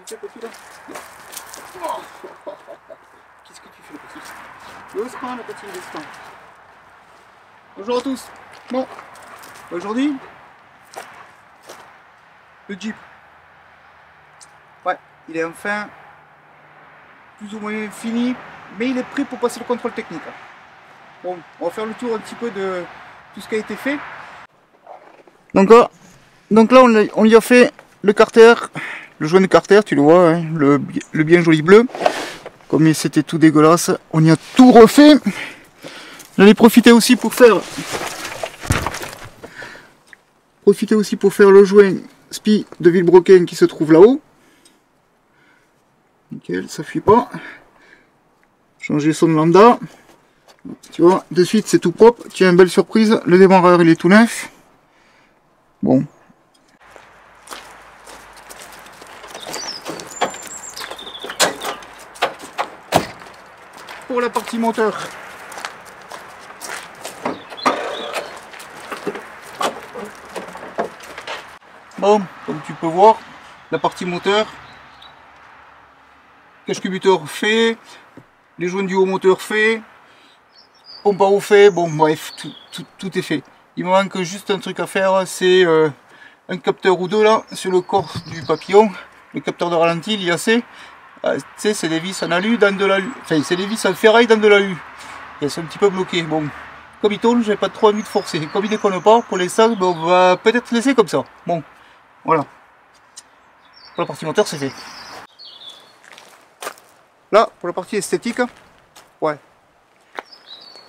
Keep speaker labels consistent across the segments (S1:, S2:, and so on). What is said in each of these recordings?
S1: Tu fais petit là. Oh. Qu'est-ce que tu fais le petit? Doucement le petit, doucement. Bonjour à tous. Bon, aujourd'hui, le Jeep. Ouais, il est enfin plus ou moins fini, mais il est prêt pour passer le contrôle technique. Bon, on va faire le tour un petit peu de tout ce qui a été fait. Donc là, on y a fait le carter, le joint de carter, tu le vois, hein, le bien joli bleu. Comme c'était tout dégueulasse, on y a tout refait. J'en ai profité aussi pour faire le joint spi de Villebroken qui se trouve là-haut. Nickel, ça fuit pas. Changer son lambda. Tu vois, de suite c'est tout propre. Tiens, une belle surprise, le démarreur il est tout neuf. Bon. Pour la partie moteur. Bon, comme tu peux voir, la partie moteur, cache cubiteur fait, les joints du haut moteur fait, pompe à eau fait, bon bref, tout est fait. Il me manque juste un truc à faire, c'est un capteur ou deux là, sur le corps du papillon, le capteur de ralenti, l'IAC. Tu sais, c'est des vis en alu dans de l'alu, enfin c'est des vis en ferraille dans de l'alu. Elles sont un petit peu bloquées, bon. Comme il tourne, j'ai pas trop envie de forcer. Comme il déconne pas, pour l'instant, on va peut-être laisser comme ça. Bon, voilà. Pour la partie moteur, c'est fait. Là, pour la partie esthétique, ouais.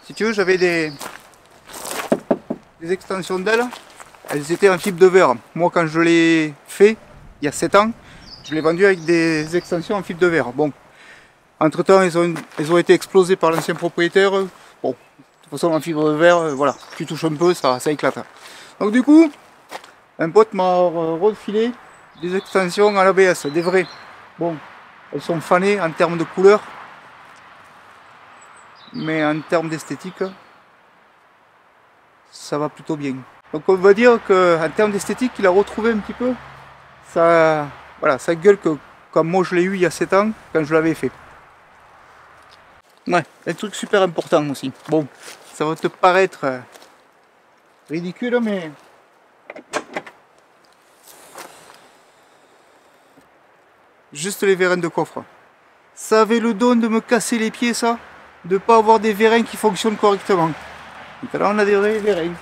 S1: Si tu veux, j'avais des extensions d'ailes. Elles étaient en fibre de verre. Moi, quand je l'ai fait, il y a 7 ans, je l'ai vendu avec des extensions en fibre de verre. Bon, entre temps, elles ont été explosées par l'ancien propriétaire. Bon, de toute façon, en fibre de verre, voilà, tu touches un peu, ça éclate. Donc du coup, un pote m'a refilé des extensions à l'ABS, des vraies. Bon, elles sont fanées en termes de couleur, mais en termes d'esthétique, ça va plutôt bien. Donc on va dire qu'en termes d'esthétique, il a retrouvé un petit peu sa, voilà, sa gueule que comme moi je l'ai eu il y a 7 ans quand je l'avais fait. Ouais, un truc super important aussi. Bon, ça va te paraître ridicule, mais juste les vérins de coffre. Ça avait le don de me casser les pieds, ça, de pas avoir des vérins qui fonctionnent correctement. Donc là on a des vrais vérins.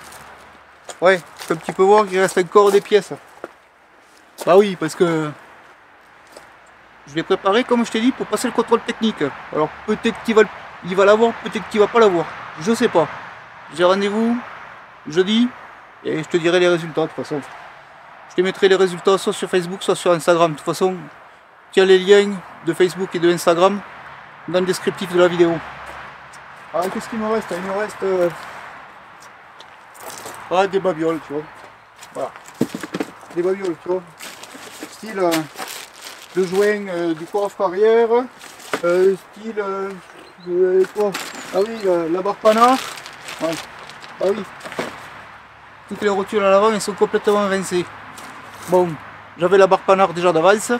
S1: Ouais, comme tu peux voir, il reste encore des pièces. Bah oui, parce que je l'ai préparé, comme je t'ai dit, pour passer le contrôle technique. Alors peut-être qu'il va l'avoir, peut-être qu'il va pas l'avoir. Je sais pas. J'ai rendez-vous jeudi et je te dirai les résultats de toute façon. Je te mettrai les résultats soit sur Facebook, soit sur Instagram. De toute façon, tiens les liens de Facebook et de Instagram dans le descriptif de la vidéo. Alors qu'est-ce qu'il me reste? Il me reste des babioles, tu vois. Voilà. Des babioles, tu vois. Style le joint du coffre arrière. Style quoi? Ah oui, la barre panard. Ouais. Ah oui. Toutes les rotules à l'avant, elles sont complètement rincées. Bon, j'avais la barre panard déjà d'avance.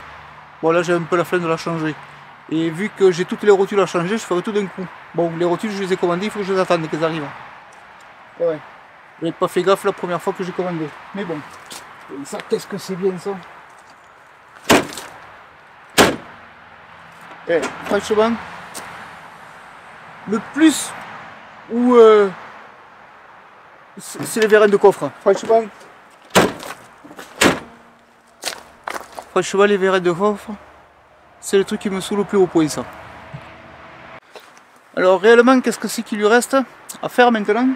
S1: Bon là j'ai un peu la flemme de la changer. Et vu que j'ai toutes les rotules à changer, je ferai tout d'un coup. Bon, les rotules je les ai commandées, il faut que je les attende qu'elles arrivent. Ouais. J'avais pas fait gaffe la première fois que j'ai commandé. Mais bon. Et ça, qu'est-ce que c'est bien ça. Eh, franchement, le plus où c'est les vérins de coffre. Franchement, les vérins de coffre, c'est le truc qui me saoule au plus haut point, ça. Alors réellement, qu'est-ce que c'est qu'il lui reste à faire maintenant?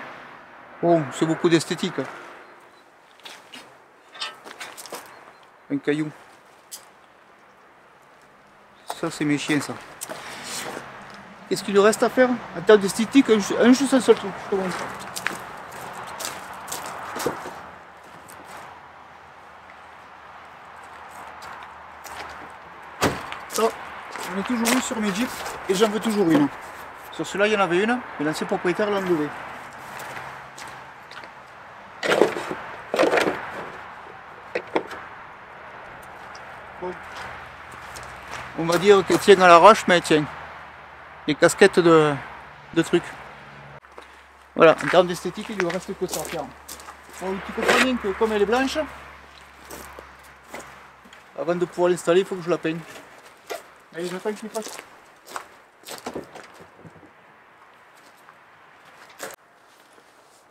S1: Bon, c'est beaucoup d'esthétique. Un caillou. Ça, c'est mes chiens, ça. Qu'est-ce qu'il lui reste à faire en termes d'esthétique? Juste un seul truc, je te montre. Ça, j'en ai toujours eu sur mes jeeps et j'en veux toujours une. Sur celui-là, il y en avait une, mais l'ancien propriétaire l'a enlevé. Bon. on va dire qu'elle tient à l'arrache, mais elle tient. Les casquettes de trucs. Voilà, en termes d'esthétique, il lui reste que ça à faire. Bon, tu comprends bien que comme elle est blanche, avant de pouvoir l'installer, il faut que je la peigne. Allez, j'attends qu'il fasse.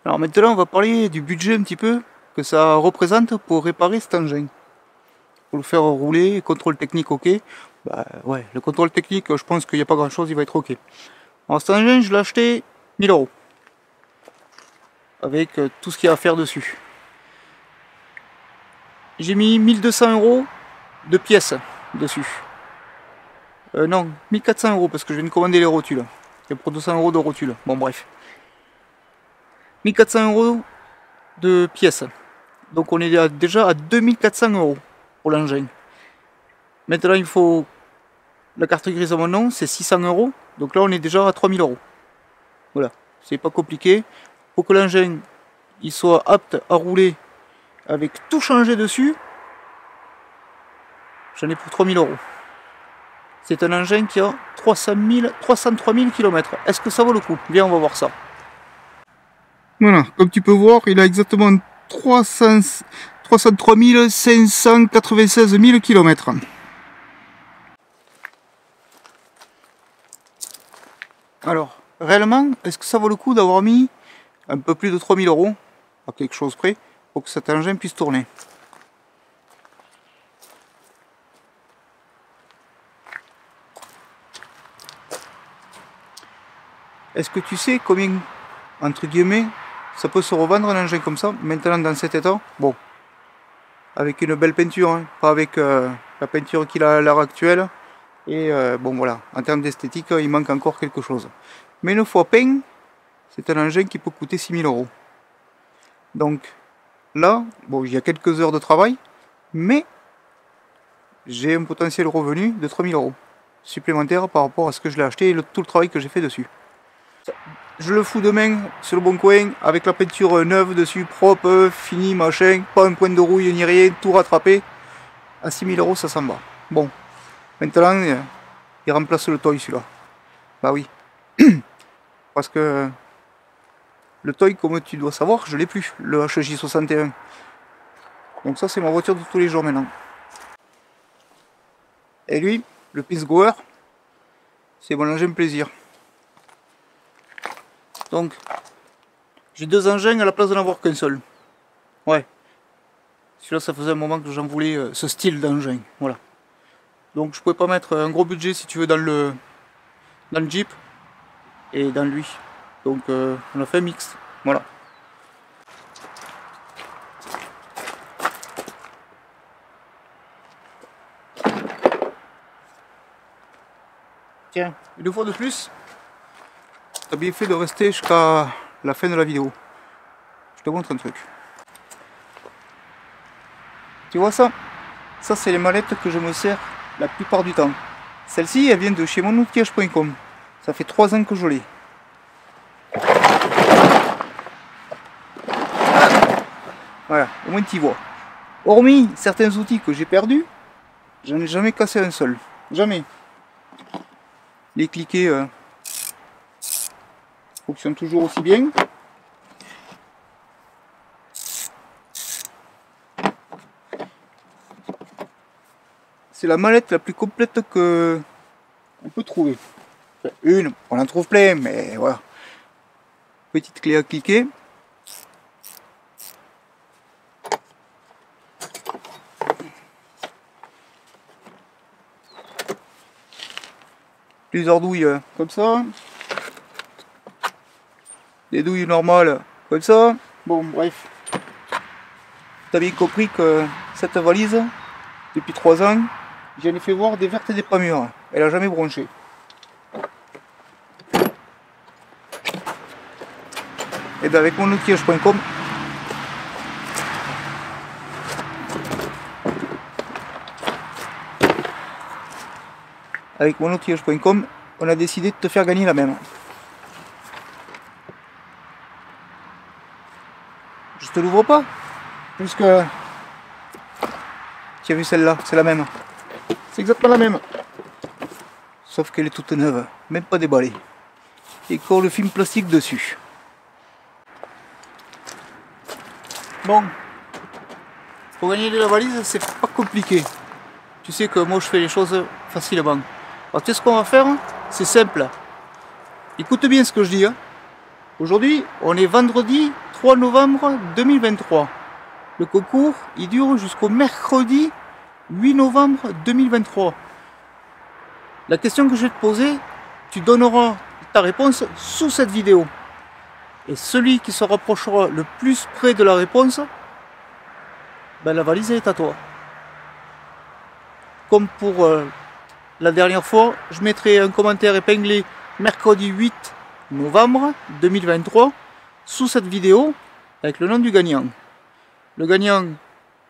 S1: Alors maintenant, on va parler du budget un petit peu que ça représente pour réparer cet engin. Pour le faire rouler, contrôle technique ok. Bah ouais, le contrôle technique, je pense qu'il n'y a pas grand chose, il va être ok. Alors cet engin, je l'ai acheté 1000 €. Avec tout ce qu'il y a à faire dessus. J'ai mis 1200 € de pièces dessus. Non, 1400 € parce que je viens de commander les rotules. Il y a pour 200 € de rotules. Bon bref. 1400 € de pièces. Donc on est déjà à 2400 € pour l'engin. Maintenant il faut la carte grise à mon nom, c'est 600 €. Donc là on est déjà à 3000 €. Voilà, c'est pas compliqué. Pour que l'engin il soit apte à rouler avec tout changé dessus, j'en ai pour 3000 €. C'est un engin qui a 303 000 km. Est-ce que ça vaut le coup? Viens, on va voir ça. Voilà, comme tu peux voir, il a exactement 303 596 000 km. Alors, réellement, est-ce que ça vaut le coup d'avoir mis un peu plus de 3000 € à quelque chose près pour que cet engin puisse tourner? Est-ce que tu sais combien, entre guillemets, ça peut se revendre un engin comme ça, maintenant dans cet état? Bon, avec une belle peinture, hein, pas avec la peinture qu'il a à l'heure actuelle. Et bon voilà, en termes d'esthétique, il manque encore quelque chose. Mais une fois peint, c'est un engin qui peut coûter 6000 €. Donc là, bon, il y a quelques heures de travail, mais j'ai un potentiel revenu de 3000 € supplémentaire par rapport à ce que je l'ai acheté et tout le travail que j'ai fait dessus. Je le fous demain sur le bon coin avec la peinture neuve dessus, propre, fini, machin, pas un point de rouille ni rien, tout rattrapé. À 6000 € ça s'en va. Bon, maintenant il remplace le toy celui-là. Bah oui, parce que le toy, comme tu dois savoir, je l'ai plus, le HJ61. Donc ça c'est ma voiture de tous les jours maintenant. Et lui, le Peace Goer, c'est mon engin plaisir. Donc, j'ai deux engins à la place d'en avoir qu'un seul. Ouais. Celui-là, ça faisait un moment que j'en voulais ce style d'engin. Voilà. Donc, je pouvais pas mettre un gros budget, si tu veux, dans le Jeep et dans lui. Donc, on a fait un mix. Voilà. Tiens, une fois de plus, t'as bien fait de rester jusqu'à la fin de la vidéo. Je te montre un truc. Tu vois ça? Ça c'est les mallettes que je me sers la plupart du temps. Celle-ci elle vient de chez monoutillage.com. Ça fait 3 ans que je l'ai. Voilà, au moins tu vois. Hormis certains outils que j'ai perdus, j'en ai jamais cassé un seul. Jamais. Les cliquets fonctionnent toujours aussi bien. C'est la mallette la plus complète que on peut trouver. Enfin, une, on en trouve plein, mais voilà. Petite clé à cliquer. Plusieurs douilles comme ça. Des douilles normales comme ça. Bon, bref. Tu as bien compris que cette valise, depuis 3 ans, j'en ai fait voir des vertes et des pas mûres. Elle a jamais bronché. Et bien avec monoutillage.com, on a décidé de te faire gagner la même. Je te l'ouvre pas, puisque tu as vu celle-là, c'est la même. C'est exactement la même. sauf qu'elle est toute neuve, même pas déballée. Et qu'on le film plastique dessus. Bon, pour gagner de la valise, c'est pas compliqué. Tu sais que moi je fais les choses facilement. Alors tu sais ce qu'on va faire? C'est simple. Écoute bien ce que je dis. Aujourd'hui, on est vendredi 3 novembre 2023. Le concours, il dure jusqu'au mercredi 8 novembre 2023. La question que je vais te poser, tu donneras ta réponse sous cette vidéo. Et celui qui se rapprochera le plus près de la réponse, ben la valise est à toi. Comme pour la dernière fois, je mettrai un commentaire épinglé mercredi 8 novembre 2023 sous cette vidéo avec le nom du gagnant. Le gagnant,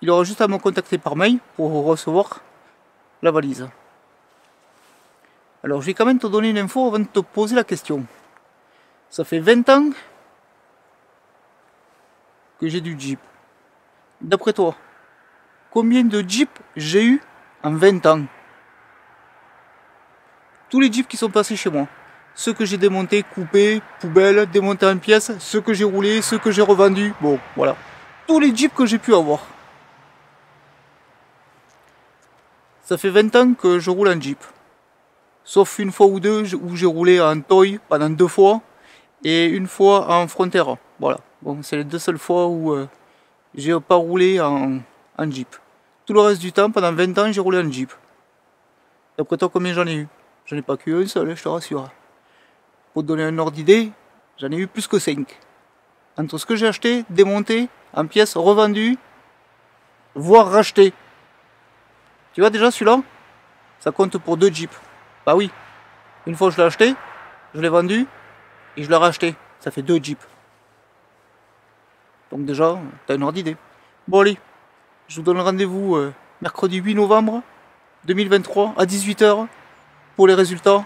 S1: il aura juste à me contacter par mail pour recevoir la valise. Alors je vais quand même te donner une info avant de te poser la question. Ça fait 20 ans que j'ai du Jeep. D'après toi, combien de Jeep j'ai eu en 20 ans? Tous les Jeeps qui sont passés chez moi. Ceux que j'ai démontés, coupés, poubelles, démontés en pièces, ceux que j'ai roulés, ceux que j'ai revendus. Bon, voilà. Tous les Jeeps que j'ai pu avoir. Ça fait 20 ans que je roule en Jeep. Sauf une fois ou deux où j'ai roulé en Toy pendant 2 fois. Et une fois en Frontera. Voilà. Bon, c'est les 2 seules fois où j'ai pas roulé en Jeep. Tout le reste du temps, pendant 20 ans, j'ai roulé en Jeep. D'après toi, combien j'en ai eu? J'en ai pas qu'un seul, je te rassure. Pour te donner un ordre d'idée, j'en ai eu plus que 5. Entre ce que j'ai acheté, démonté, en pièces, revendu, voire racheté. Tu vois déjà celui-là, ça compte pour 2 Jeeps. Bah oui, une fois je l'ai acheté, je l'ai vendu et je l'ai racheté. Ça fait 2 Jeeps. Donc déjà, t'as un ordre d'idée. Bon allez, je vous donne rendez-vous mercredi 8 novembre 2023 à 18 h pour les résultats.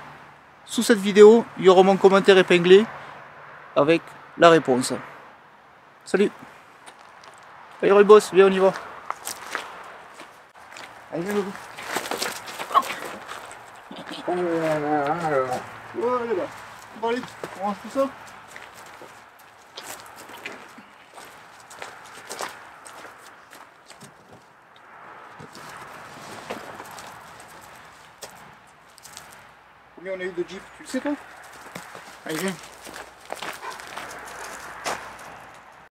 S1: Sous cette vidéo, il y aura mon commentaire épinglé avec la réponse. Salut. Allez, le boss, viens, on y va. Allez, viens, le boss. Ouais, là. Bon, allez, on range tout ça. Combien on a eu de Jeep, tu le sais toi? Allez, viens.